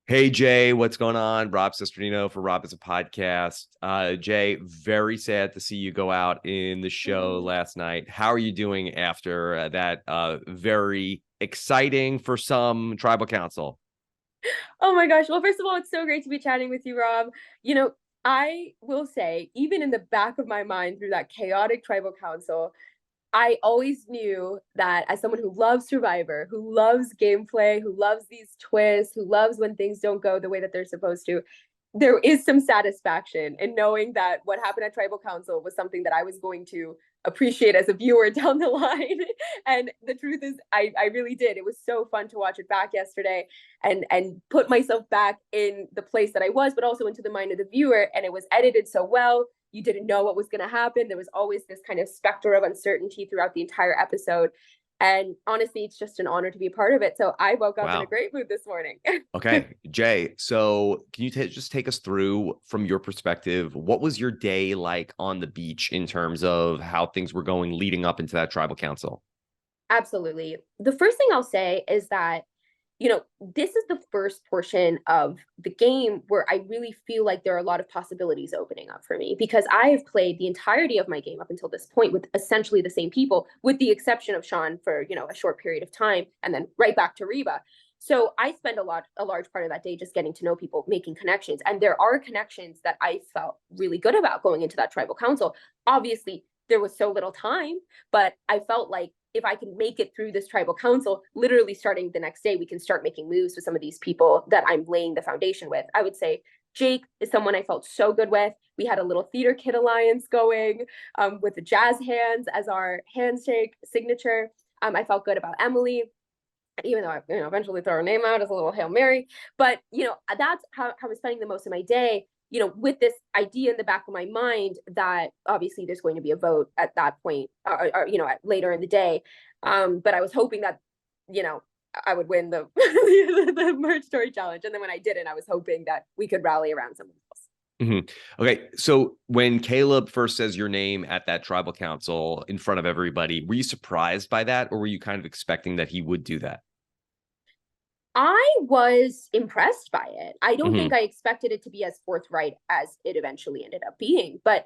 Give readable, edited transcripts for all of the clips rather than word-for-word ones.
Hey Jay, what's going on? Rob Cesternino for Rob is a podcast. Jay, very sad to see you go out in the show Mhm. last night. How are you doing after that very exciting for some tribal council? Oh my gosh. Well, first of all, it's so great to be chatting with you, Rob. You know, I will say, even in the back of my mind through that chaotic tribal council, I always knew that as someone who loves Survivor, who loves gameplay, who loves these twists, who loves when things don't go the way that they're supposed to, there is some satisfaction in knowing that what happened at Tribal Council was something that I was going to appreciate as a viewer down the line. And the truth is, I really did. It was so fun to watch it back yesterday and put myself back in the place that I was, but also into the mind of the viewer. And it was edited so well. You didn't know what was going to happen. There was always this kind of specter of uncertainty throughout the entire episode. And honestly, it's just an honor to be a part of it. So I woke up in a Wow. great mood this morning. Okay, Jay. So can you just take us through from your perspective? What was your day like on the beach in terms of how things were going leading up into that tribal council? Absolutely. The first thing I'll say is that, this is the first portion of the game where I really feel like there are a lot of possibilities opening up for me because I have played the entirety of my game up until this point with essentially the same people, with the exception of Sean for, a short period of time and then right back to Reba. So I spend a large part of that day just getting to know people, making connections. And there are connections that I felt really good about going into that tribal council. Obviously, there was so little time, but I felt like if I can make it through this tribal council, literally starting the next day, we can start making moves with some of these people that I'm laying the foundation with. I would say Jake is someone I felt so good with. We had a little theater kid alliance going with the jazz hands as our handshake signature. I felt good about Emily, even though I eventually throw her name out as a little Hail Mary. But that's how I was spending the most of my day. With this idea in the back of my mind that obviously there's going to be a vote at that point, later in the day. But I was hoping that you know I would win the the merge story challenge, and then when I didn't, I was hoping that we could rally around someone else. Mhm. Okay, so when Caleb first says your name at that tribal council in front of everybody, were you surprised by that, or were you kind of expecting that he would do that? I was impressed by it. I don't think Hmm. I expected it to be as forthright as it eventually ended up being. But,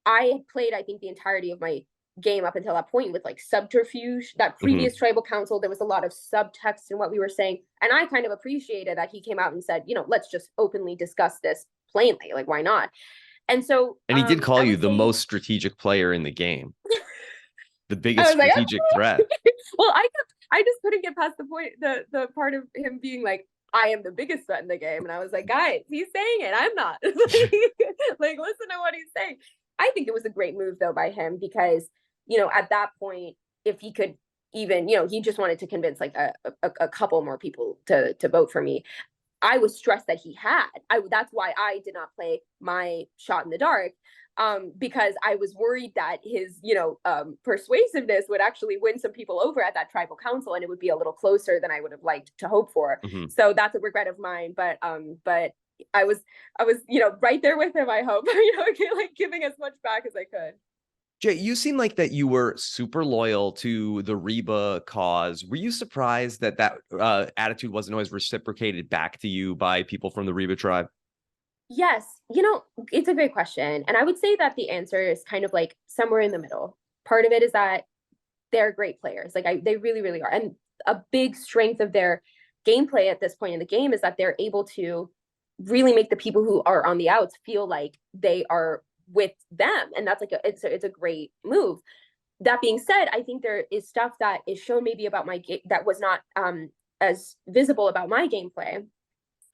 I had played, I think, the entirety of my game up until that point with like subterfuge. That Hmm. previous tribal council, there was a lot of subtext in what we were saying. And I kind of appreciated that he came out and said, let's just openly discuss this plainly. Like, why not? And so And he did call I you would the say, most strategic player in the game, the I biggest was like, strategic threat. well, I just couldn't get past the point, the part of him being like, I am the biggest threat in the game. And I was like, guys, he's saying it. I'm not. Like, listen to what he's saying. I think it was a great move though by him because, at that point, if he could even, he just wanted to convince like a couple more people to vote for me. I was stressed that he had. That's why I did not play my shot in the dark, because I was worried that his, persuasiveness would actually win some people over at that tribal council, and it would be a little closer than I would have liked to hope for. Hmm. So that's a regret of mine. But I was, right there with him. I hope, like giving as much back as I could. Jay, you seem like that you were super loyal to the Reba cause. Were you surprised that attitude wasn't always reciprocated back to you by people from the Reba tribe? Yes, it's a great question, and I would say that the answer is kind of like somewhere in the middle. Part of it is that they're great players. They really, really are. And a big strength of their gameplay at this point in the game is that they're able to really make the people who are on the outs feel like they are with them. And that's like it's a great move. That being said, I think there is stuff that is shown maybe about my game that was not as visible about my gameplay.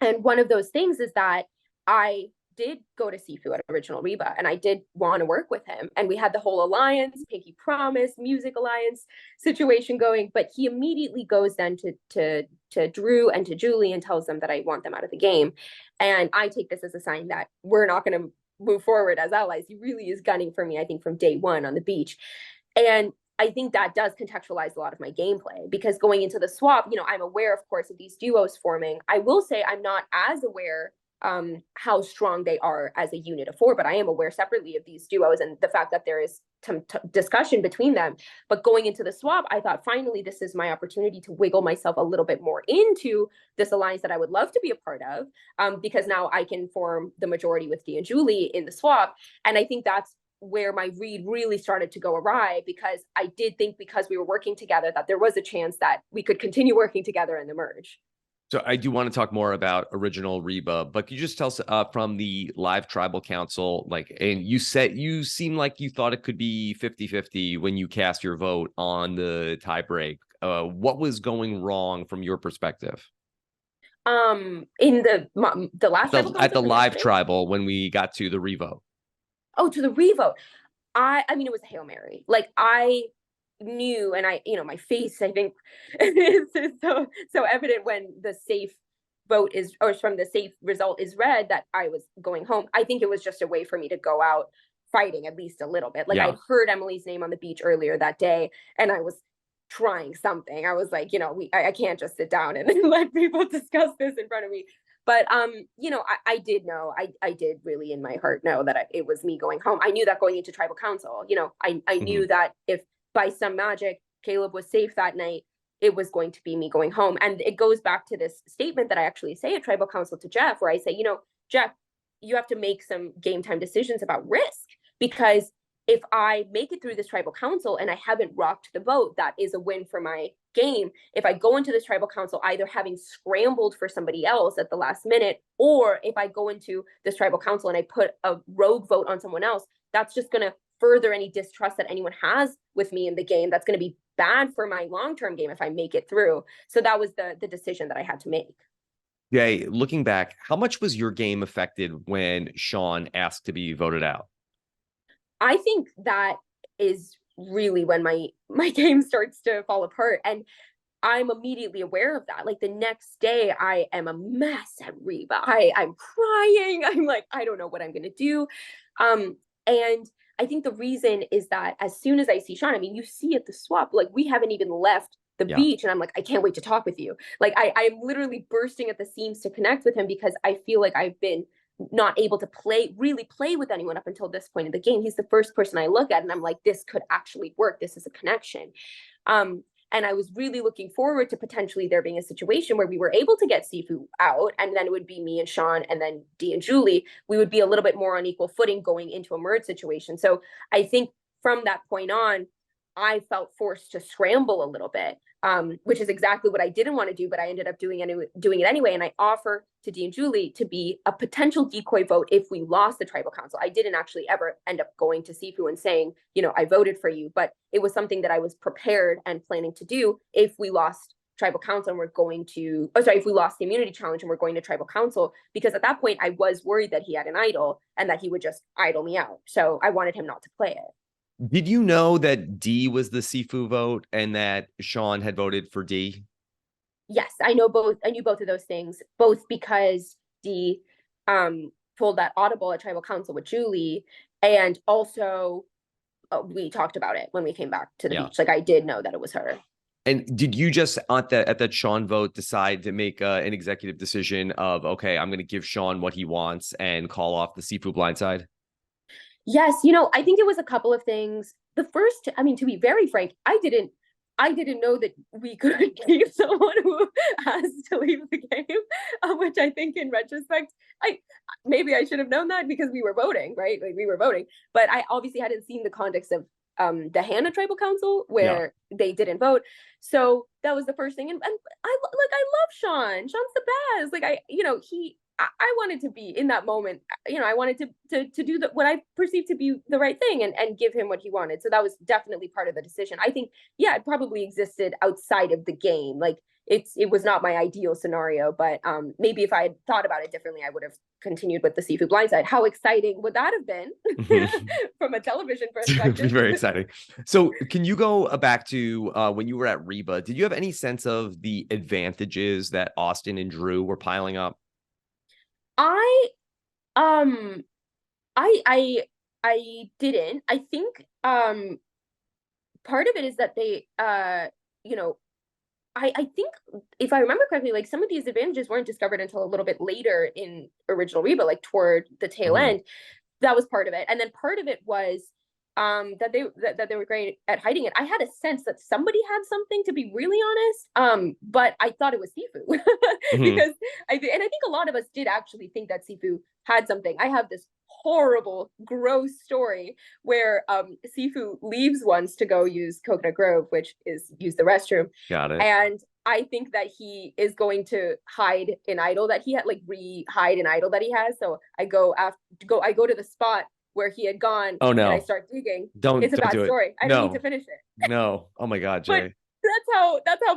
And one of those things is that I did go to Sifu at Original Reba and I did want to work with him. And we had the whole alliance, Pinky Promise, Music Alliance situation going. But he immediately goes then to Drew and to Julie and tells them that I want them out of the game. And I take this as a sign that we're not going to move forward as allies. He really is gunning for me, I think, from day one on the beach. And I think that does contextualize a lot of my gameplay because going into the swap, I'm aware, of course, of these duos forming. I will say I'm not as aware how strong they are as a unit of four, but I am aware separately of these duos and the fact that there is discussion between them. But going into the swap, I thought, finally, this is my opportunity to wiggle myself a little bit more into this alliance that I would love to be a part of, because now I can form the majority with Dee and Julie in the swap. And I think that's where my read really started to go awry, because I did think, because we were working together, that there was a chance that we could continue working together in the merge. So I do want to talk more about original Reba, but could you just tell us from the live tribal council, like, and you said you seem like you thought it could be 50-50 when you cast your vote on the tie break. What was going wrong from your perspective? In the last tribal at the council live yesterday? tribal when we got to the revote. Oh, to the revote. I mean, it was a Hail Mary. Like, I knew, and I, my face, I think, is so evident when the safe vote is, or from the safe result is read, that I was going home. I think it was just a way for me to go out fighting at least a little bit. Like, Yeah. I'd heard Emily's name on the beach earlier that day, and I was trying something. I was like, I can't just sit down and let people discuss this in front of me. But I did know, I did really in my heart know that it was me going home. I knew that going into tribal council. I knew that if by some magic Caleb was safe that night, it was going to be me going home. And it goes back to this statement that I actually say at tribal council to Jeff, where I say, Jeff, you have to make some game time decisions about risk, because if I make it through this tribal council and I haven't rocked the boat, that is a win for my game. If I go into this tribal council either having scrambled for somebody else at the last minute, or if I go into this tribal council and I put a rogue vote on someone else, that's just going to further any distrust that anyone has with me in the game. That's going to be bad for my long-term game if I make it through. So that was the decision that I had to make. Yeah, looking back, how much was your game affected when Sean asked to be voted out? I think that is really when my game starts to fall apart, and I'm immediately aware of that. Like, the next day, I am a mess at Reba. I'm crying. I'm like, I don't know what I'm gonna do. And I think the reason is that as soon as I see Sean, I mean, you see at the swap, like, we haven't even left the beach, and I'm like, I can't wait to talk with you. Like, I'm literally bursting at the seams to connect with him, because I feel like I've been not able to really play with anyone up until this point in the game. He's the first person I look at and I'm like, this could actually work. This is a connection. And I was really looking forward to potentially there being a situation where we were able to get Sifu out, and then it would be me and Sean and then Dee and Julie. We would be a little bit more on equal footing going into a merge situation. So I think from that point on, I felt forced to scramble a little bit, which is exactly what I didn't want to do, but I ended up doing it anyway. And I offer to Dee and Julie to be a potential decoy vote if we lost the tribal council. I didn't actually ever end up going to Sifu and saying, I voted for you, but it was something that I was prepared and planning to do if we lost tribal council and we're going to, if we lost the immunity challenge and we're going to tribal council, because at that point I was worried that he had an idol and that he would just idle me out. So I wanted him not to play it. Did you know that D was the Sifu vote and that Sean had voted for D? Yes, I know both. I knew both of those things, both because D pulled that audible at tribal council with Julie, and also we talked about it when we came back to the beach. Like, I did know that it was her. And did you just at that Sean vote decide to make an executive decision of, okay, I'm going to give Sean what he wants and call off the Sifu blindside? Yes, I think it was a couple of things. The first, I mean, to be very frank, I didn't know that we could keep someone who has to leave the game, which I think in retrospect, maybe I should have known that because we were voting, right? Like, we were voting, but I obviously hadn't seen the context of the Hannah Tribal Council where they didn't vote. So that was the first thing. And I love Sean. Sean's the best. Like, I wanted to be in that moment, I wanted to do what I perceived to be the right thing and give him what he wanted. So that was definitely part of the decision. I think, it probably existed outside of the game. Like, it was not my ideal scenario, but maybe if I had thought about it differently, I would have continued with the Sifu blindside. How exciting would that have been from a television perspective? Very exciting. So can you go back to when you were at Reba, did you have any sense of the advantages that Austin and Drew were piling up? I didn't. I think part of it is that they I think if I remember correctly, like, some of these advantages weren't discovered until a little bit later in original Reba, like toward the tail end. That was part of it. And then part of it was that they were great at hiding it. I had a sense that somebody had something, to be really honest. But I thought it was Sifu because I think a lot of us did actually think that Sifu had something. I have this horrible, gross story where Sifu leaves once to go use Coconut Grove, which is use the restroom. Got it. And I think that he is going to hide an idol that he had, like re-hide an idol that he has. So I go to the spot where he had gone. Oh no. And I start digging. Don't It's a bad do story. I no. don't need to finish it. No. Oh my God, Jay. But that's how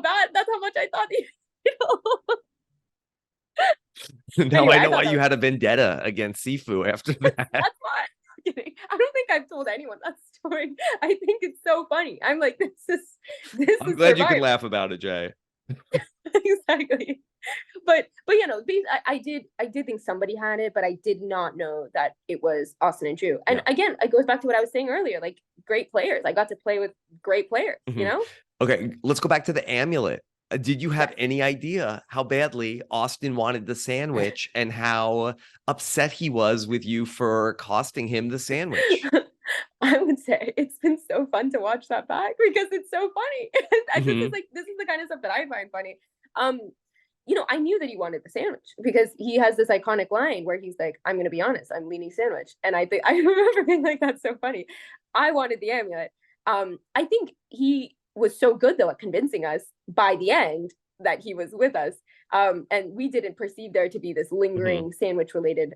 much I thought Now anyway, I know why you had a vendetta against Sifu after that. That's why. I'm kidding. I don't think I've told anyone that story. I think it's so funny. I'm like, this I'm glad you can laugh about it, Jay. Exactly. But you know, I did think somebody had it, but I did not know that it was Austin and Drew. And again, it goes back to what I was saying earlier, like great players. I got to play with great players, you know? Okay, let's go back to the amulet. Did you have any idea how badly Austin wanted the sandwich and how upset he was with you for costing him the sandwich? I would say it's been so fun to watch that back because it's so funny. This is the kind of stuff that I find funny. You know, I knew that he wanted the sandwich because he has this iconic line where he's like, "I'm going to be honest, I'm leaning sandwich," and I remember being like, "That's so funny." I wanted the amulet. I think he was so good though at convincing us by the end that he was with us, and we didn't perceive there to be this lingering sandwich related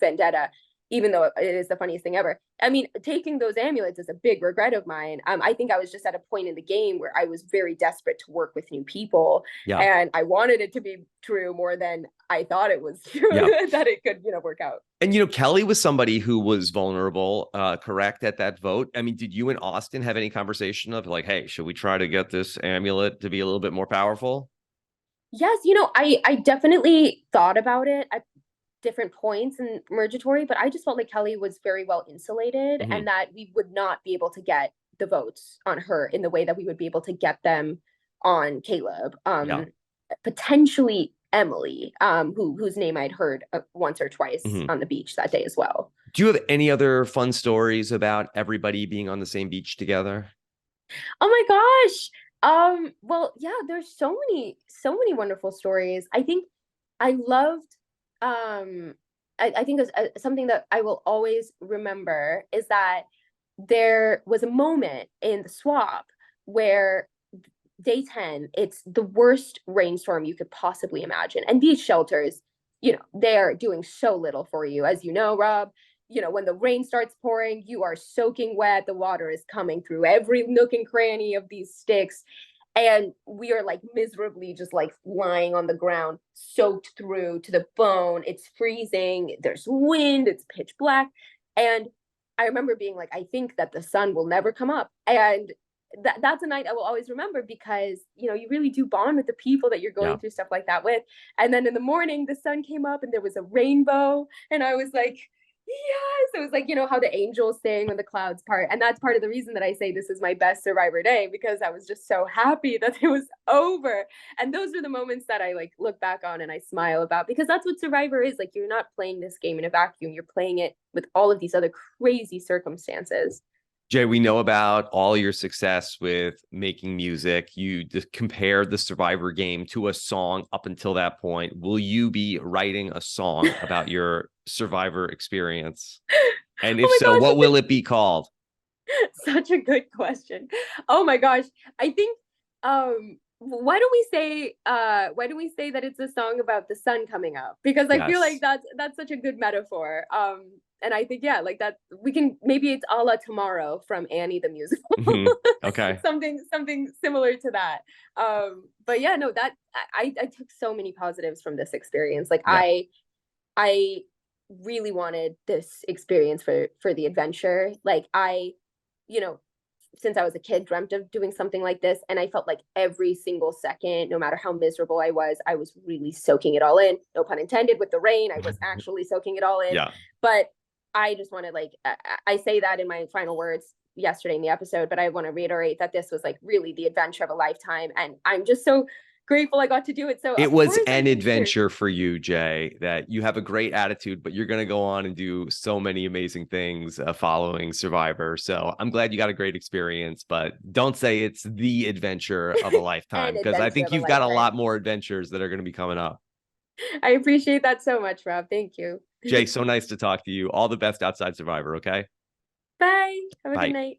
vendetta, even though it is the funniest thing ever. I mean, taking those amulets is a big regret of mine. I think I was just at a point in the game where I was very desperate to work with new people, and I wanted it to be true more than I thought it was true, that it could, you know, work out. And, you know, Kelly was somebody who was vulnerable, correct, at that vote. I mean, did you and Austin have any conversation of like, hey, should we try to get this amulet to be a little bit more powerful? Yes, you know, I definitely thought about it at different points in Mergatory, but I just felt like Kelly was very well insulated and that we would not be able to get the votes on her in the way that we would be able to get them on Caleb. Potentially Emily, whose name I'd heard once or twice on the beach that day as well. Do you have any other fun stories about everybody being on the same beach together? Oh my gosh. Well, yeah, there's so many wonderful stories. I think I loved I think something that I will always remember is that there was a moment in the swap where day 10, it's the worst rainstorm you could possibly imagine. And these shelters, you know, they're doing so little for you. As you know, Rob, you know, when the rain starts pouring, you are soaking wet. The water is coming through every nook and cranny of these sticks. And we are like miserably just like lying on the ground, soaked through to the bone. It's freezing. There's wind. It's pitch black. And I remember being like, I think that the sun will never come up. And that's a night I will always remember because, you know, you really do bond with the people that you're going through stuff like that with. And then in the morning, the sun came up and there was a rainbow. And I was like, yes, it was like, you know, how the angels sing when the clouds part. And that's part of the reason that I say this is my best Survivor day, because I was just so happy that it was over. And those are the moments that I like look back on and I smile about, because that's what Survivor is. Like, you're not playing this game in a vacuum. You're playing it with all of these other crazy circumstances. Jay, we know about all your success with making music. You just compared the Survivor game to a song up until that point. Will you be writing a song about your Survivor experience? And if so, what will it be called? Such a good question. Oh my gosh. I think why don't we say that it's a song about the sun coming up? Because I feel like that's such a good metaphor. And I think, yeah, like that we can, maybe it's a la Tomorrow from Annie the musical. Okay. something similar to that. But yeah, no, that I took so many positives from this experience. Like I really wanted this experience for the adventure. Like I, you know, since I was a kid, dreamt of doing something like this. And I felt like every single second, no matter how miserable I was really soaking it all in. No pun intended with the rain. I was actually soaking it all in. Yeah. But I just want to, like, I say that in my final words yesterday in the episode, but I want to reiterate that this was like really the adventure of a lifetime. And I'm just so grateful I got to do it. So It of was course I an made sure. adventure for you, Jay, that you have a great attitude, but you're going to go on and do so many amazing things following Survivor. So I'm glad you got a great experience, but don't say it's the adventure of a lifetime, An because I adventure think of a you've got a lifetime. lot more adventures that are going to be coming up. I appreciate that so much, Rob. Thank you. Jay, so nice to talk to you. All the best outside Survivor, okay? Bye. Have a good Bye. night.